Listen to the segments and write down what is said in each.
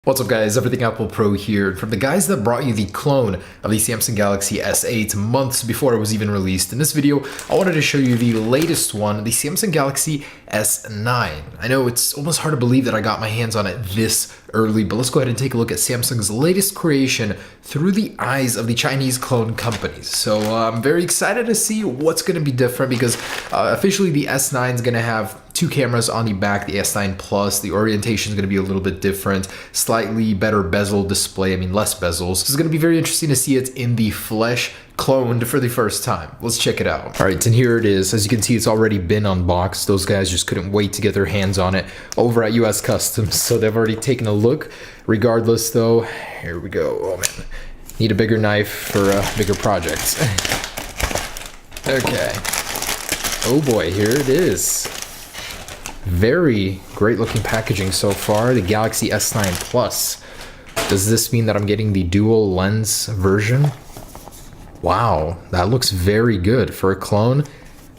What's up guys, Everything Apple Pro here, from the guys that brought you the clone of the Samsung Galaxy S8 months before it was even released. In this video, I wanted to show you the latest one, the Samsung Galaxy S9. I know it's almost hard to believe that I got my hands on it this early, but let's go ahead and take a look at Samsung's latest creation through the eyes of the Chinese clone companies. So I'm very excited to see what's going to be different because officially the S9 is going to have two cameras on the back, the S9 Plus. The orientation is going to be a little bit different, slightly better bezel display, less bezels. So it's going to be very interesting to see it in the flesh, cloned for the first time. Let's check it out. All right, and here it is. As you can see, it's already been unboxed. Those guys just couldn't wait to get their hands on it over at US Customs, so they've already taken a look. Regardless though, here we go. Oh man, need a bigger knife for bigger projects. Okay. Oh boy, here it is. Very great looking packaging so far. The Galaxy S9 Plus. Does this mean that I'm getting the dual lens version? Wow, that looks very good for a clone.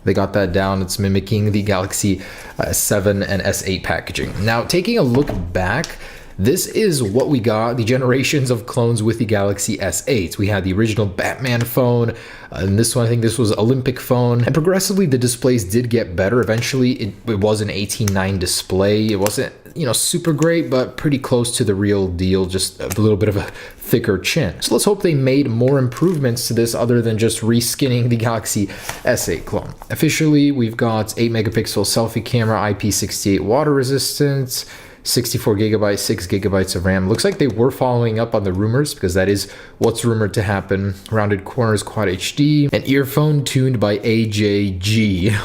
They got that down. It's mimicking the Galaxy S7 and S8 packaging. Now, taking a look back, this is what we got, the generations of clones with the Galaxy S8. We had the original Batman phone, and this one, I think this was Olympic phone. And progressively, the displays did get better. Eventually, it was an 18:9 display. It wasn't, super great, but pretty close to the real deal, just a little bit of a thicker chin. So let's hope they made more improvements to this other than just reskinning the Galaxy S8 clone. Officially, we've got 8 megapixel selfie camera, IP68 water resistance, 64 gigabytes, 6 gigabytes of RAM. Looks like they were following up on the rumors because that is what's rumored to happen. Rounded corners, Quad HD, an earphone tuned by AJG.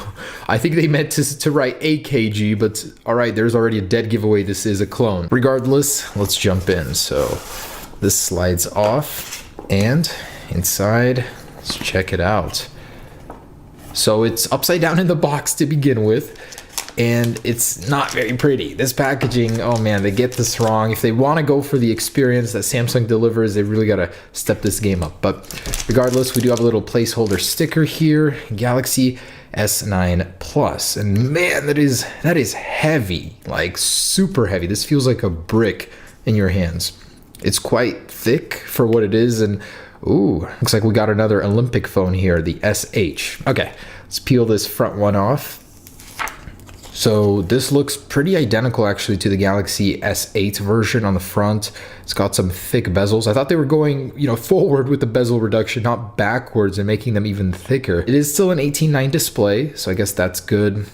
I think they meant to write AKG, but all right, there's already a dead giveaway. This is a clone. Regardless, let's jump in. So this slides off, and inside, let's check it out. So it's upside down in the box to begin with, and it's not very pretty. This packaging, oh man, they get this wrong. If they want to go for the experience that Samsung delivers, they really got to step this game up. But regardless, we do have a little placeholder sticker here, Galaxy S9 Plus. And man, that is heavy, like super heavy. This feels like a brick in your hands. It's quite thick for what it is, and ooh, looks like we got another Olympic phone here, the SH. Okay, let's peel this front one off. So this looks pretty identical actually to the Galaxy S8 version on the front. It's got some thick bezels. I thought they were going, forward with the bezel reduction, not backwards, and making them even thicker. It is still an 18:9 display, so I guess that's good.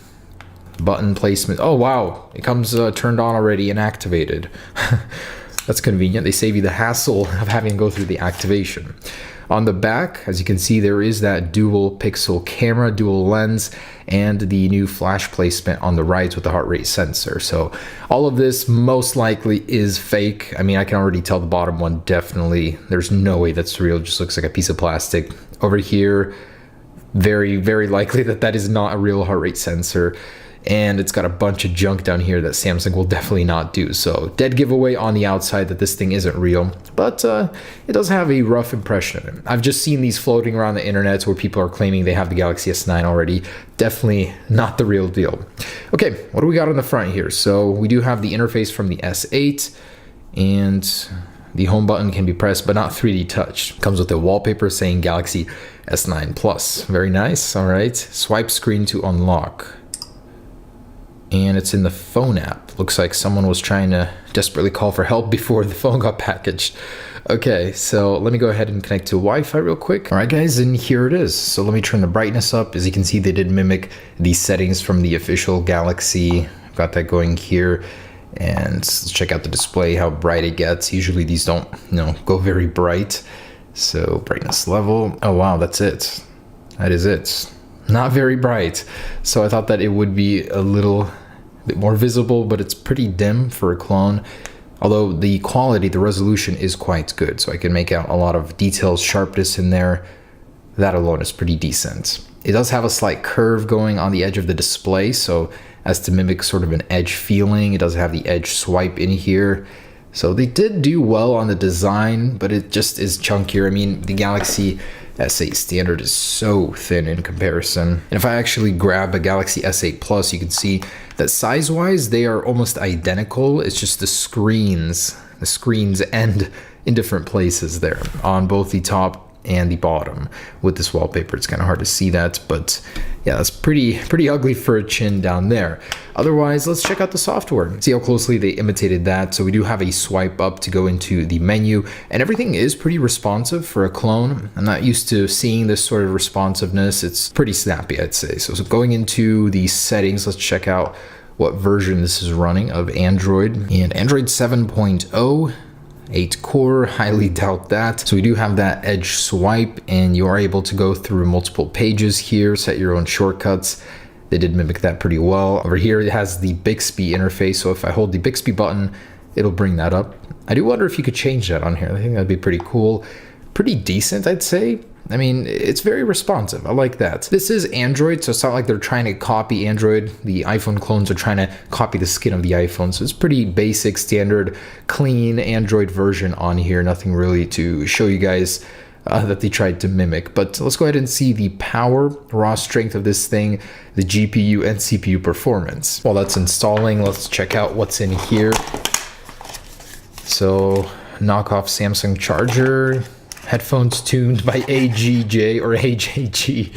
Button placement. Oh wow, it comes turned on already and activated. That's convenient. They save you the hassle of having to go through the activation. On the back, as you can see, there is that dual pixel camera, dual lens, and the new flash placement on the right with the heart rate sensor. So all of this most likely is fake. I can already tell the bottom one definitely, there's no way that's real. It just looks like a piece of plastic. Over here, very, very likely that is not a real heart rate sensor. And it's got a bunch of junk down here that Samsung will definitely not do. So dead giveaway on the outside that this thing isn't real, but it does have a rough impression of it. I've just seen these floating around the internet where people are claiming they have the Galaxy S9 already. Definitely not the real deal. Okay, what do we got on the front here? So we do have the interface from the S8, and the home button can be pressed, but not 3D touch. Comes with a wallpaper saying Galaxy S9 Plus. Very nice, all right. Swipe screen to unlock. And it's in the phone app. Looks like someone was trying to desperately call for help before the phone got packaged. Okay, so let me go ahead and connect to Wi-Fi real quick. All right, guys, and here it is. So let me turn the brightness up. As you can see, they did mimic these settings from the official Galaxy. I've got that going here. And let's check out the display, how bright it gets. Usually these don't, go very bright. So brightness level. Oh, wow, that's it. That is it. Not very bright. So I thought that it would be a little bit more visible, but it's pretty dim for a clone. Although the quality, the resolution is quite good. So I can make out a lot of details, sharpness in there. That alone is pretty decent. It does have a slight curve going on the edge of the display, so as to mimic sort of an edge feeling. It does have the edge swipe in here. So they did do well on the design, but it just is chunkier. The Galaxy S8 standard is so thin in comparison. And if I actually grab a Galaxy S8 Plus, you can see that size-wise, they are almost identical. It's just the screens the screens end in different places there on both the top and the bottom. With this wallpaper, it's kind of hard to see that, but yeah, that's pretty ugly for a chin down there. Otherwise, let's check out the software, see how closely they imitated that. So we do have a swipe up to go into the menu, and everything is pretty responsive for a clone. I'm not used to seeing this sort of responsiveness. It's pretty snappy, I'd say. So going into the settings, let's check out what version this is running of Android. And Android 7.0, 8 core, highly doubt that. So we do have that edge swipe, and you are able to go through multiple pages here, set your own shortcuts. They did mimic that pretty well. Over here, it has the Bixby interface. So if I hold the Bixby button, it'll bring that up. I do wonder if you could change that on here. I think that'd be pretty cool. Pretty decent, I'd say. I mean, it's very responsive. I like that. This is Android, so it's not like they're trying to copy Android. The iPhone clones are trying to copy the skin of the iPhone. So it's pretty basic, standard, clean Android version on here. Nothing really to show you guys that they tried to mimic. But let's go ahead and see the power, raw strength of this thing, the GPU and CPU performance. While that's installing, let's check out what's in here. So, knockoff Samsung charger, headphones tuned by AGJ or AJG,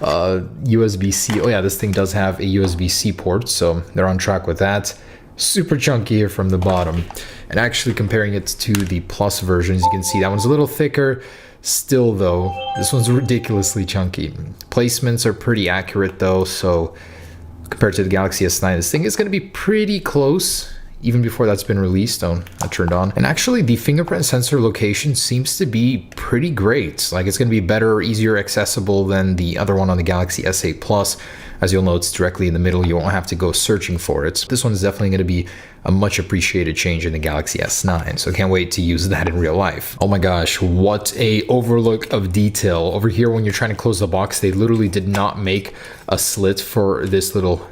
USB-C. Oh yeah, this thing does have a USB-C port, so they're on track with that. Super chunky here from the bottom. And actually comparing it to the Plus versions, you can see that one's a little thicker. Still though, this one's ridiculously chunky. Placements are pretty accurate though, so compared to the Galaxy S9, this thing is going to be pretty close. Even before that's been released. Oh, not turned on. And actually the fingerprint sensor location seems to be pretty great. Like it's going to be better or easier accessible than the other one on the Galaxy S8 Plus. As you'll know, it's directly in the middle. You won't have to go searching for it. This one is definitely going to be a much appreciated change in the Galaxy S9. So I can't wait to use that in real life. Oh my gosh, what a overlook of detail. Over here, when you're trying to close the box, they literally did not make a slit for this little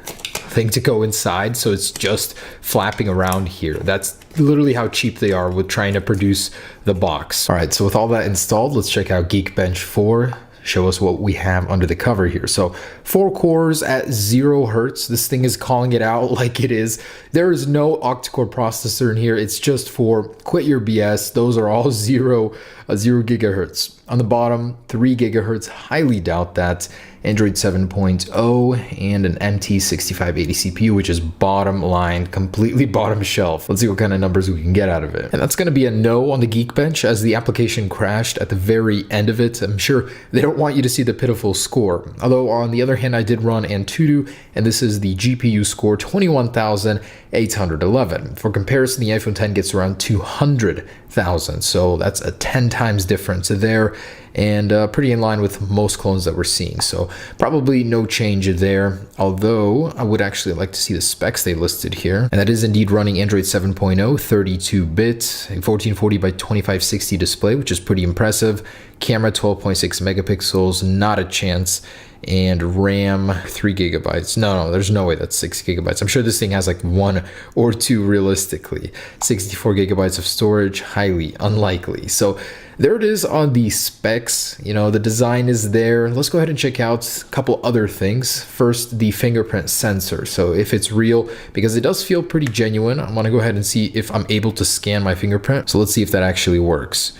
thing to go inside, so it's just flapping around here. That's literally how cheap they are with trying to produce the box. All right, so with all that installed, let's check out Geekbench 4. Show us what we have under the cover here. So 4 cores at 0 hertz. This thing is calling it out like it is. There is no octa-core processor in here. It's just for quit your BS. Those are all 0 gigahertz. On the bottom, 3 gigahertz. Highly doubt that. Android 7.0 and an MT6580 CPU, which is bottom line, completely bottom shelf. Let's see what kind of numbers we can get out of it. And that's going to be a no on the Geekbench, as the application crashed at the very end of it. I'm sure they don't want you to see the pitiful score. Although on the other hand, I did run Antutu, and this is the GPU score, 21,811. For comparison, the iPhone X gets around 200,000. So that's a 10 times difference there, and pretty in line with most clones that we're seeing. So probably no change there, although I would actually like to see the specs they listed here. And that is indeed running Android 7.0, 32-bit, a 1440 by 2560 display, which is pretty impressive. Camera 12.6 megapixels, not a chance. And RAM 3 gigabytes. No, there's no way that's 6 gigabytes. I'm sure this thing has like 1 or 2 realistically. 64 gigabytes of storage, highly unlikely. So there it is on the specs. You know, the design is there. Let's go ahead and check out a couple other things. First, the fingerprint sensor. So if it's real, because it does feel pretty genuine, I want to go ahead and see if I'm able to scan my fingerprint. So let's see if that actually works.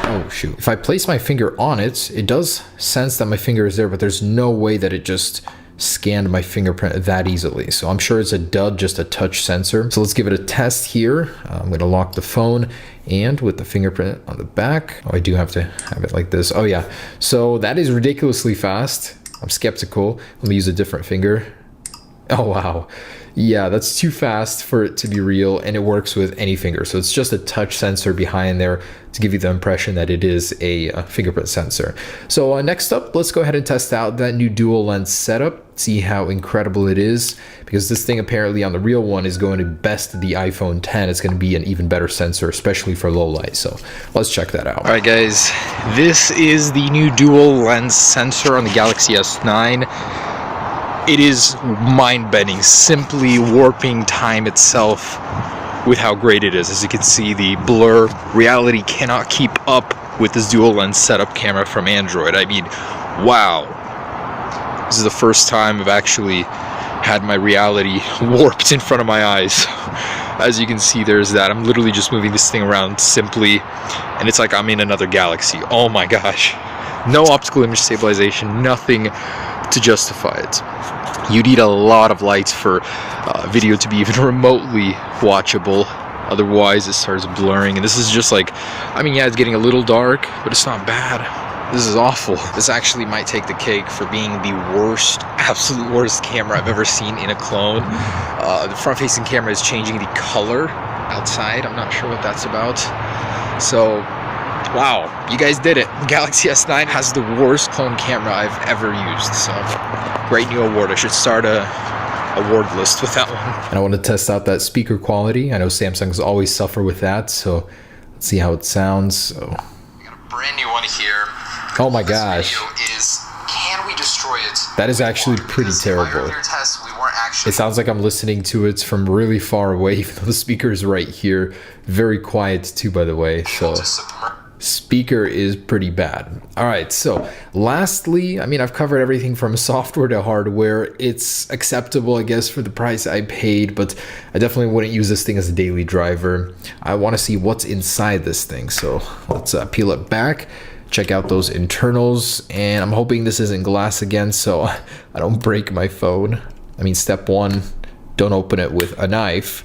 Oh shoot. If I place my finger on it, it does sense that my finger is there, but there's no way that it just scanned my fingerprint that easily. So I'm sure it's a dud, just a touch sensor. So let's give it a test here. I'm going to lock the phone, and with the fingerprint on the back, oh, I do have to have it like this. Oh yeah. So that is ridiculously fast. I'm skeptical. Let me use a different finger. Oh wow. Yeah, that's too fast for it to be real, and it works with any finger. So it's just a touch sensor behind there to give you the impression that it is a fingerprint sensor. So next up, let's go ahead and test out that new dual lens setup, see how incredible it is, because this thing apparently on the real one is going to best the iPhone X. It's going to be an even better sensor, especially for low light. So let's check that out. All right, guys, this is the new dual lens sensor on the Galaxy S9. It is mind-bending, simply warping time itself with how great it is. As you can see, the blur, reality cannot keep up with this dual lens setup camera from Android. I mean, wow. This is the first time I've actually had my reality warped in front of my eyes. as you can see, there's that. I'm literally just moving this thing around simply, and it's like I'm in another galaxy. Oh my gosh. No optical image stabilization, nothing to justify it. You need a lot of lights for video to be even remotely watchable. Otherwise, it starts blurring. And this is just like, I mean, yeah, it's getting a little dark, but it's not bad. This is awful. This actually might take the cake for being the worst, absolute worst camera I've ever seen in a clone. The front-facing camera is changing the color outside. I'm not sure what that's about. So, wow, you guys did it. The Galaxy S9 has the worst clone camera I've ever used. So, great new award. I should start a award list with that one. And I want to test out that speaker quality. I know Samsung's always suffer with that, so let's see how it sounds. So, we got a brand new one here. Oh my gosh. This video is, can we destroy it? That is actually pretty terrible. Test, we weren't actually. It sounds like I'm listening to it from really far away, even though the speaker is right here. Very quiet too, by the way. So speaker is pretty bad. All right, so lastly, I mean, I've covered everything from software to hardware. It's acceptable, I guess, for the price I paid, but I definitely wouldn't use this thing as a daily driver. I want to see what's inside this thing, so let's peel it back, check out those internals, and I'm hoping this isn't glass again, so I don't break my phone. I mean, step one, don't open it with a knife.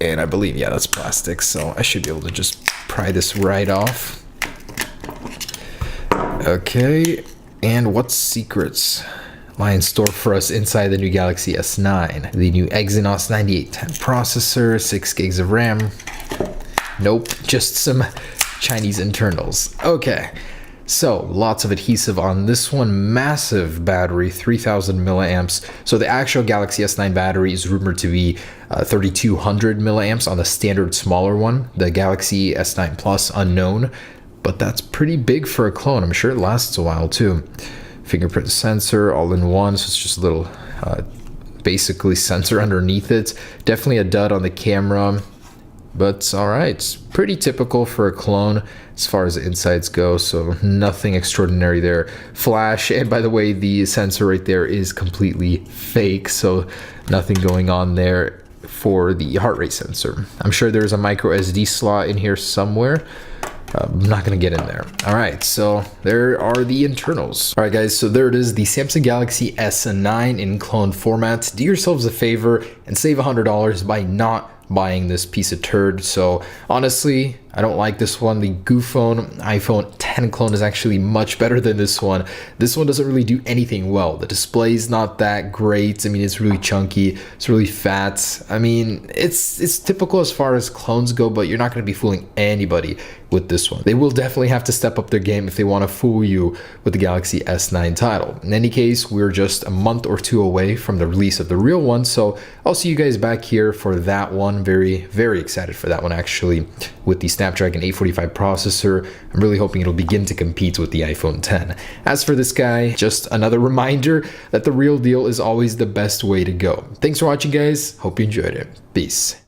And I believe, yeah, that's plastic, so I should be able to just pry this right off. Okay, and what secrets lie in store for us inside the new Galaxy S9? The new Exynos 9810 processor, 6 gigs of RAM. Nope, just some Chinese internals. Okay, so lots of adhesive on this one. Massive battery, 3000 milliamps. So the actual Galaxy S9 battery is rumored to be 3200 milliamps on the standard smaller one. The Galaxy S9 Plus unknown, but that's pretty big for a clone. I'm sure it lasts a while too. Fingerprint sensor all in one, so it's just a little basically sensor underneath it. Definitely a dud on the camera, but all right, pretty typical for a clone as far as the insides go, so nothing extraordinary there. Flash, and by the way, the sensor right there is completely fake, so nothing going on there for the heart rate sensor. I'm sure there's a micro SD slot in here somewhere. I'm not gonna get in there. All right, so there are the internals. All right, guys, so there it is, the Samsung Galaxy S9 in clone format. Do yourselves a favor and save $100 by not buying this piece of turd. So honestly, I don't like this one. The Goophone iPhone 10 clone is actually much better than this one. This one doesn't really do anything well. The display is not that great. I mean, it's really chunky, it's really fat. I mean, it's typical as far as clones go, but you're not going to be fooling anybody with this one. They will definitely have to step up their game if they want to fool you with the Galaxy S9 title. In any case, we're just a month or two away from the release of the real one, so I'll see you guys back here for that one. Very, very excited for that one, actually, with the Snapdragon 845 processor. I'm really hoping it'll begin to compete with the iPhone 10. As for this guy, just another reminder that the real deal is always the best way to go. Thanks for watching, guys. Hope you enjoyed it. Peace.